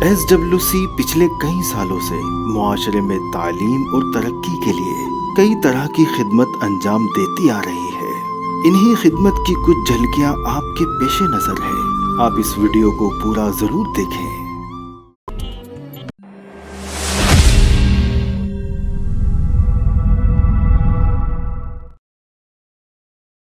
SWC पिछले कई सालों से मुआशरे में तालीम और तरक्की के लिए कई तरह की खिदमत अंजाम देती आ रही है। इन्हीं खिदमत की कुछ झलकियां आपके पेशे नजर है। आप इस वीडियो को पूरा जरूर देखें।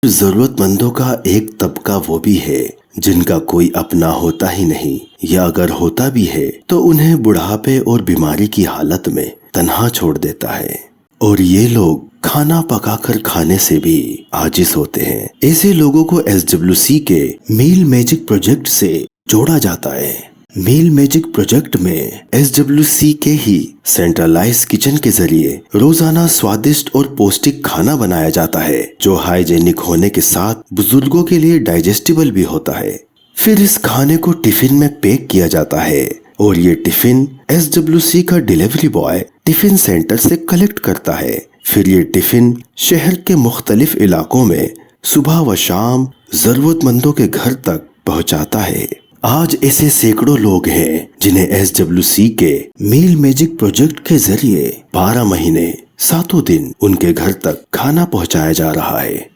जरूरतमंदों का एक तबका वो भी है जिनका कोई अपना होता ही नहीं, या अगर होता भी है तो उन्हें बुढ़ापे और बीमारी की हालत में तन्हा छोड़ देता है, और ये लोग खाना पकाकर खाने से भी आजिज होते हैं। ऐसे लोगों को SWC के मील मैजिक प्रोजेक्ट से जोड़ा जाता है। मील मैजिक प्रोजेक्ट में SWC के ही सेंट्रलाइज किचन के जरिए रोजाना स्वादिष्ट और पौष्टिक खाना बनाया जाता है, जो हाइजेनिक होने के साथ बुजुर्गों के लिए डाइजेस्टिबल भी होता है। फिर इस खाने को टिफिन में पैक किया जाता है और ये टिफिन SWC का डिलीवरी बॉय टिफिन सेंटर से कलेक्ट करता है। फिर ये टिफिन शहर के मुख्तलिफ इलाकों में सुबह व शाम जरूरतमंदों के घर तक पहुंचाता है। आज ऐसे सैकड़ों लोग हैं जिन्हें SWC के मील मैजिक प्रोजेक्ट के जरिए 12 महीने 7 दिन उनके घर तक खाना पहुंचाया जा रहा है।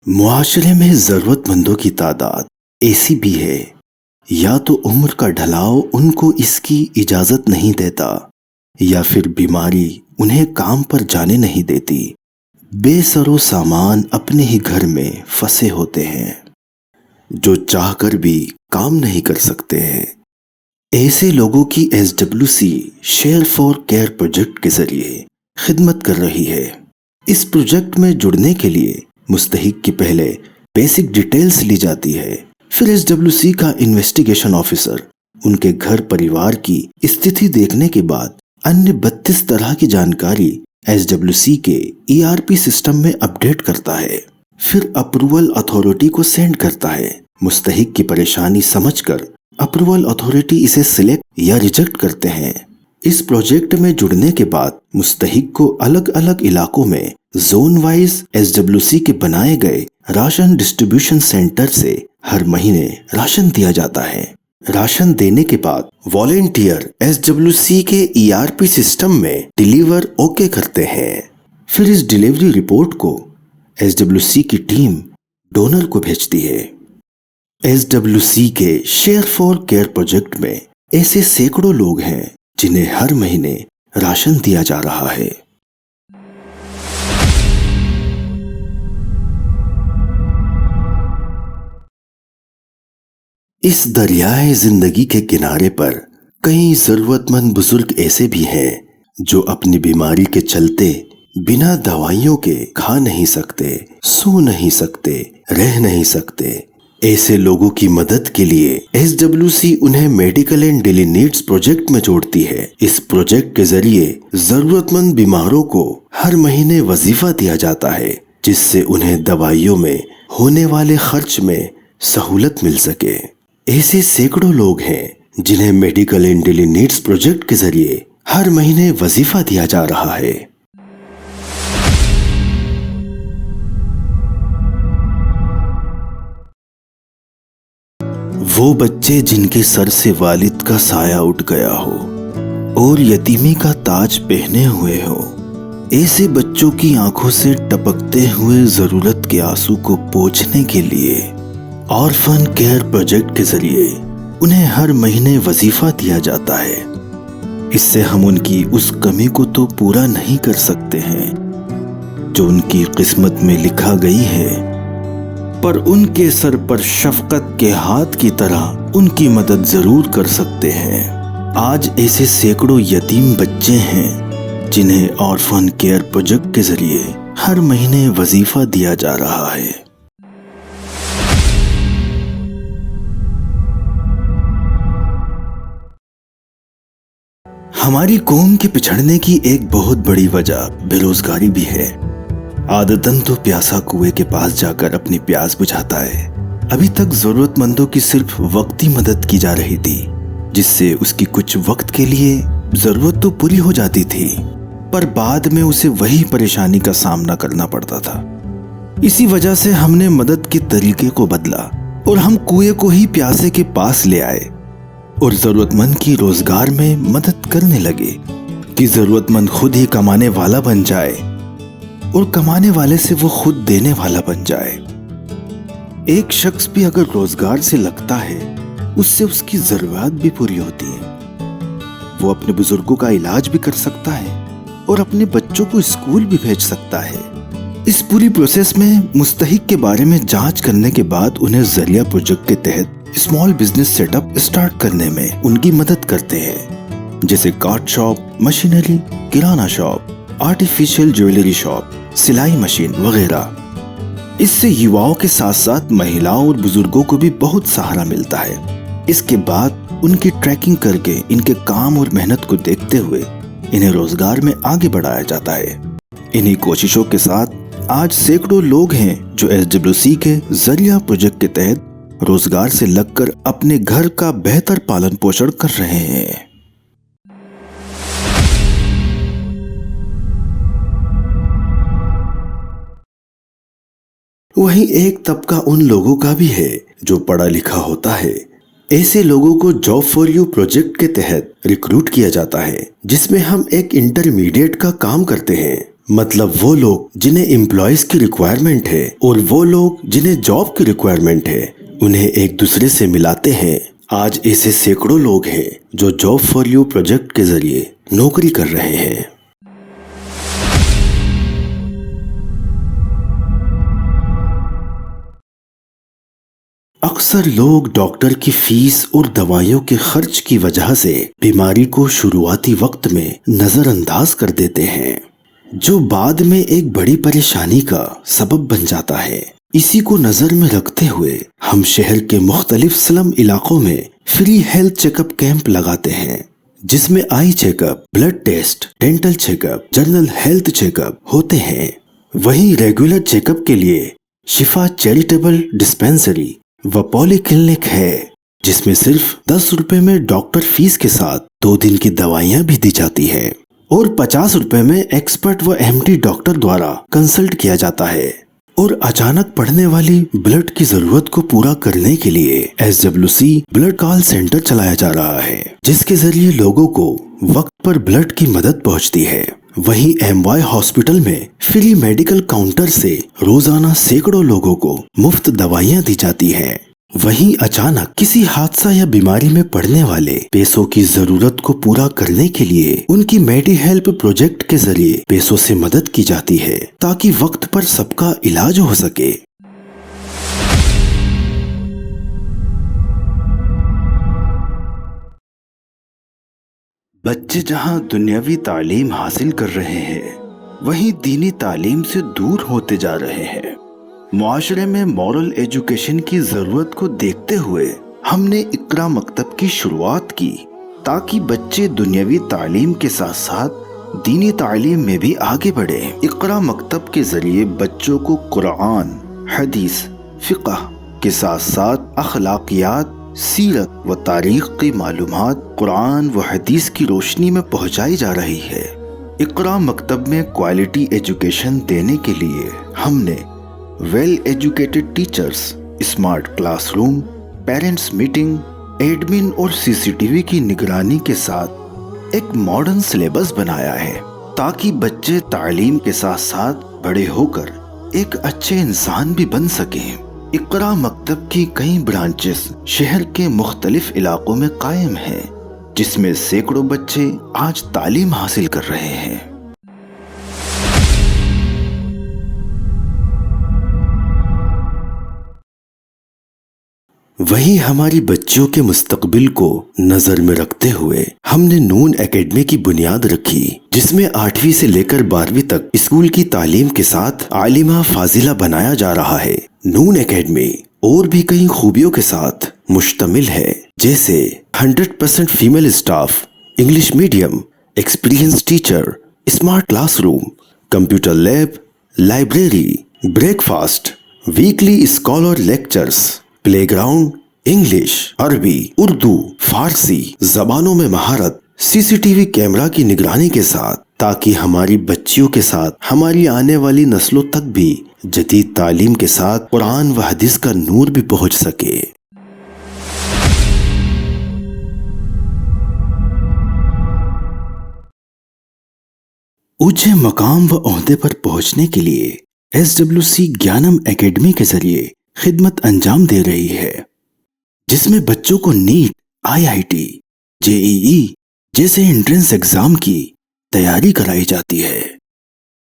मुआशरे में जरूरतमंदों की तादाद ऐसी भी है, या तो उम्र का ढलाव उनको इसकी इजाजत नहीं देता, या फिर बीमारी उन्हें काम पर जाने नहीं देती। बेसरो सामान अपने ही घर में फंसे होते हैं, जो चाहकर भी काम नहीं कर सकते हैं। ऐसे लोगों की SWC share for care project के जरिए खिदमत कर रही है। इस प्रोजेक्ट में जुड़ने के लिए मुस्तहिक की पहले बेसिक डिटेल्स ली जाती है। फिर SWC का इन्वेस्टिगेशन ऑफिसर उनके घर परिवार की स्थिति देखने के बाद अन्य 32 तरह की जानकारी SWC के ERP सिस्टम में अपडेट करता है। फिर अप्रूवल अथॉरिटी को सेंड करता है। मुस्तहिक की परेशानी समझकर अप्रूवल अथॉरिटी इसे सिलेक्ट या रिजेक्ट करते हैं। इस प्रोजेक्ट में जुड़ने के बाद मुस्तहिक को अलग अलग इलाकों में जोन वाइज SWC के बनाए गए राशन डिस्ट्रीब्यूशन सेंटर से हर महीने राशन दिया जाता है। राशन देने के बाद वॉलेंटियर SWC के ERP सिस्टम में डिलीवर ओके करते हैं। फिर इस डिलीवरी रिपोर्ट को SWC की टीम डोनर को भेजती है। SWC के शेयर फॉर केयर प्रोजेक्ट में ऐसे सैकड़ों लोग हैं जिन्हें हर महीने राशन दिया जा रहा है। इस दरियाए जिंदगी के किनारे पर कई जरूरतमंद बुजुर्ग ऐसे भी हैं जो अपनी बीमारी के चलते बिना दवाइयों के खा नहीं सकते, सो नहीं सकते, रह नहीं सकते। ऐसे लोगों की मदद के लिए SWC उन्हें medical and daily needs project में जोड़ती है। इस प्रोजेक्ट के जरिए जरूरतमंद बीमारों को हर महीने वजीफा दिया जाता है, जिससे उन्हें दवाइयों में होने वाले खर्च में सहूलत मिल सके। ऐसे सैकड़ों लोग हैं जिन्हें medical and daily needs project के जरिए हर महीने वजीफा दिया जा रहा है। वो बच्चे जिनके सर से वालिद का साया उठ गया हो और यतीमी का ताज पहने हुए हो, ऐसे बच्चों की आंखों से टपकते हुए जरूरत के आंसू को पोंछने के लिए ऑर्फन केयर प्रोजेक्ट के जरिए उन्हें हर महीने वजीफा दिया जाता है। इससे हम उनकी उस कमी को तो पूरा नहीं कर सकते हैं जो उनकी किस्मत में लिखा गई है, पर उनके सर पर शफकत के हाथ की तरह उनकी मदद जरूर कर सकते हैं। आज ऐसे सैकड़ों यतीम बच्चे हैं जिन्हें ऑर्फन केयर प्रोजेक्ट के जरिए हर महीने वजीफा दिया जा रहा है। हमारी कौम के पिछड़ने की एक बहुत बड़ी वजह बेरोजगारी भी है। आदतन तो प्यासा कुएं के पास जाकर अपनी प्यास बुझाता है। अभी तक जरूरतमंदों की सिर्फ वक्ती मदद की जा रही थी, जिससे उसकी कुछ वक्त के लिए जरूरत तो पूरी हो जाती थी, पर बाद में उसे वही परेशानी का सामना करना पड़ता था। इसी वजह से हमने मदद के तरीके को बदला और हम कुएं को ही प्यासे के पास ले आए और जरूरतमंद की रोजगार में मदद करने लगे कि जरूरतमंद खुद ही कमाने वाला बन जाए और कमाने वाले से वो खुद देने वाला बन जाए। एक शख्स भी अगर रोजगार से लगता है, उससे उसकी जरूरत भी पूरी होती है। वो अपने बुजुर्गों का इलाज भी कर सकता है और अपने बच्चों को स्कूल भी भेज सकता है। इस पूरी प्रोसेस में मुस्तहिक के बारे में जांच करने के बाद उन्हें जरिया प्रोजेक्ट के तहत स्मॉल बिजनेस सेटअप स्टार्ट करने में उनकी मदद करते हैं, जैसे कार्ड शॉप, मशीनरी, किराना शॉप, आर्टिफिशियल ज्वेलरी शॉप, सिलाई मशीन वगैरह। इससे युवाओं के साथ साथ महिलाओं और बुजुर्गों को भी बहुत सहारा मिलता है। इसके बाद उनकी ट्रैकिंग करके इनके काम और मेहनत को देखते हुए इन्हें रोजगार में आगे बढ़ाया जाता है। इन्हीं कोशिशों के साथ आज सैकड़ों लोग हैं जो SWC के जरिया प्रोजेक्ट के तहत रोजगार से लगकर अपने घर का बेहतर पालन पोषण कर रहे हैं। वहीं एक तबका उन लोगों का भी है जो पढ़ा लिखा होता है। ऐसे लोगों को जॉब फॉर यू प्रोजेक्ट के तहत रिक्रूट किया जाता है, जिसमें हम एक इंटरमीडिएट का काम करते हैं। मतलब वो लोग जिन्हें एम्प्लॉयज की रिक्वायरमेंट है और वो लोग जिन्हें जॉब की रिक्वायरमेंट है, उन्हें एक दूसरे से मिलाते हैं। आज ऐसे सैकड़ों लोग हैं जो जॉब फॉर यू प्रोजेक्ट के जरिए नौकरी कर रहे हैं। अक्सर लोग डॉक्टर की फीस और दवाइयों के खर्च की वजह से बीमारी को शुरुआती वक्त में नजरअंदाज कर देते हैं, जो बाद में एक बड़ी परेशानी का सबब बन जाता है। इसी को नजर में रखते हुए हम शहर के मुख्तलिफ स्लम इलाकों में फ्री हेल्थ चेकअप कैंप लगाते हैं, जिसमें eye checkup, blood test, dental checkup, general health checkup होते हैं। वहीं रेगुलर चेकअप के लिए शिफा चैरिटेबल डिस्पेंसरी व पॉली क्लिनिक है, जिसमें सिर्फ 10 रुपए में डॉक्टर फीस के साथ 2 दिन की दवाइयाँ भी दी जाती है और 50 रुपए में एक्सपर्ट व MD डॉक्टर द्वारा कंसल्ट किया जाता है। और अचानक पड़ने वाली ब्लड की जरूरत को पूरा करने के लिए SWC ब्लड कॉल सेंटर चलाया जा रहा है, जिसके जरिए लोगों को वक्त पर ब्लड की मदद पहुंचती है। वहीं MY हॉस्पिटल में फ्री मेडिकल काउंटर से रोजाना सैकड़ों लोगों को मुफ्त दवाइयाँ दी जाती हैं। वहीं अचानक किसी हादसा या बीमारी में पड़ने वाले पैसों की जरूरत को पूरा करने के लिए उनकी मेडी हेल्प प्रोजेक्ट के जरिए पैसों से मदद की जाती है, ताकि वक्त पर सबका इलाज हो सके। बच्चे जहां दुनियावी तालीम हासिल कर रहे हैं, वहीं दीनी तालीम से दूर होते जा रहे हैं। मुआशरे में मॉरल एजुकेशन की जरूरत को देखते हुए हमने इकरा मकतब की शुरुआत की, ताकि बच्चे दुनियावी तालीम के साथ साथ दीनी तालीम में भी आगे बढ़े। इकरा मकतब के जरिए बच्चों को कुरान, हदीस, फिक़ह के साथ साथ अखलाकियात, सीरत व तारीख की मालूमात कुरान व हदीस की रोशनी में पहुंचाई जा रही है। इकरा मकतब में क्वालिटी एजुकेशन देने के लिए हमने well educated teachers, smart classroom, parents meeting, admin और CCTV की निगरानी के साथ एक मॉडर्न सिलेबस बनाया है, ताकि बच्चे तालीम के साथ साथ बड़े होकर एक अच्छे इंसान भी बन सकें। इकरा मकतब की कई ब्रांचेस शहर के मुख्तलिफ इलाकों में कायम हैं, जिसमें सैकड़ों बच्चे आज तालीम हासिल कर रहे हैं। वहीं हमारी बच्चियों के मुस्तकबिल को नजर में रखते हुए हमने नून एकेडमी की बुनियाद रखी, जिसमें 8वीं से लेकर 12वीं तक स्कूल की तालीम के साथ आलिमा फाजिला बनाया जा रहा है। नून एकेडमी और भी कई खूबियों के साथ मुश्तमिल है, जैसे 100% female staff, English medium, experience teacher, smart classroom, computer lab, library, breakfast, weekly scholar lectures, playground, English, अरबी, उर्दू, फारसी जबानों में महारत, CCTV कैमरा की निगरानी के साथ تاکہ ہماری بچیوں کے ساتھ ہماری آنے والی نسلوں تک بھی جدید تعلیم کے ساتھ قرآن و حدیث کا نور بھی پہنچ سکے۔ اونچے مقام و عہدے پر پہنچنے کے لیے SWC گیانم اکیڈمی کے ذریعے خدمت انجام دے رہی ہے، جس میں بچوں کو نیٹ، IIT، JEE جیسے انٹرنس ایگزام کی تیاری کرائی جاتی ہے،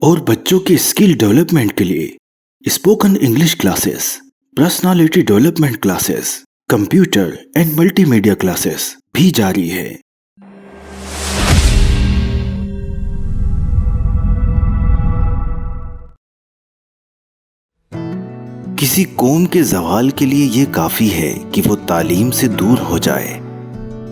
اور بچوں کے اسکل ڈیولپمنٹ کے لیے spoken English classes, personality development classes, computer and multi media classes بھی جاری ہے۔ کسی قوم کے زوال کے لیے یہ کافی ہے کہ وہ تعلیم سے دور ہو جائے،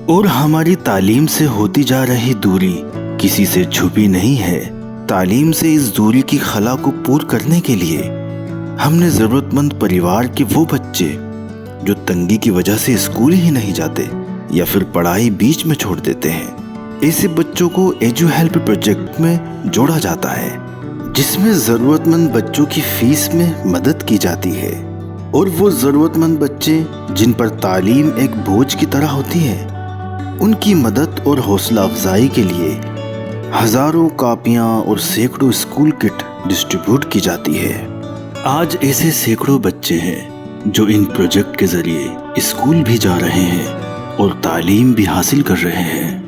اور ہماری تعلیم سے ہوتی جا رہی دوری کسی سے چھپی نہیں ہے۔ تعلیم سے اس دوری کی خلا کو پور کرنے کے لیے ہم نے ضرورت مند پریوار کے وہ بچے جو تنگی کی وجہ سے اسکول ہی نہیں جاتے یا پھر پڑھائی بیچ میں چھوڑ دیتے ہیں، ایسے بچوں کو ایجو ہیلپ پروجیکٹ میں جوڑا جاتا ہے، جس میں ضرورت مند بچوں کی فیس میں مدد کی جاتی ہے، اور وہ ضرورت مند بچے جن پر تعلیم ایک بوجھ کی طرح ہوتی ہے، ان کی مدد اور حوصلہ افزائی کے لیے ہزاروں کاپیاں اور سینکڑوں اسکول کٹ ڈسٹریبیوٹ کی جاتی ہے۔ آج ایسے سینکڑوں بچے ہیں جو ان پروجیکٹ کے ذریعے اسکول بھی جا رہے ہیں اور تعلیم بھی حاصل کر رہے ہیں۔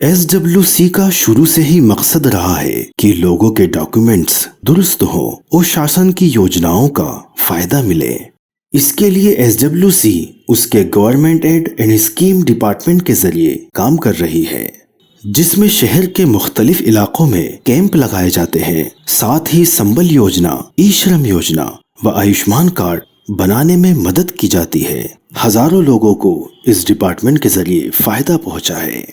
SWC کا شروع سے ہی مقصد رہا ہے کہ لوگوں کے ڈاکیومنٹس درست ہوں اور شاسن کی یوجناؤں کا فائدہ ملے۔ اس کے لیے SWC اس کے government aid and scheme department کے ذریعے کام کر رہی ہے، جس میں شہر کے مختلف علاقوں میں کیمپ لگائے جاتے ہیں، ساتھ ہی سمبل یوجنا، ای شرم یوجنا و آیوشمان کارڈ بنانے میں مدد کی جاتی ہے۔ ہزاروں لوگوں کو اس ڈپارٹمنٹ کے ذریعے فائدہ پہنچا ہے۔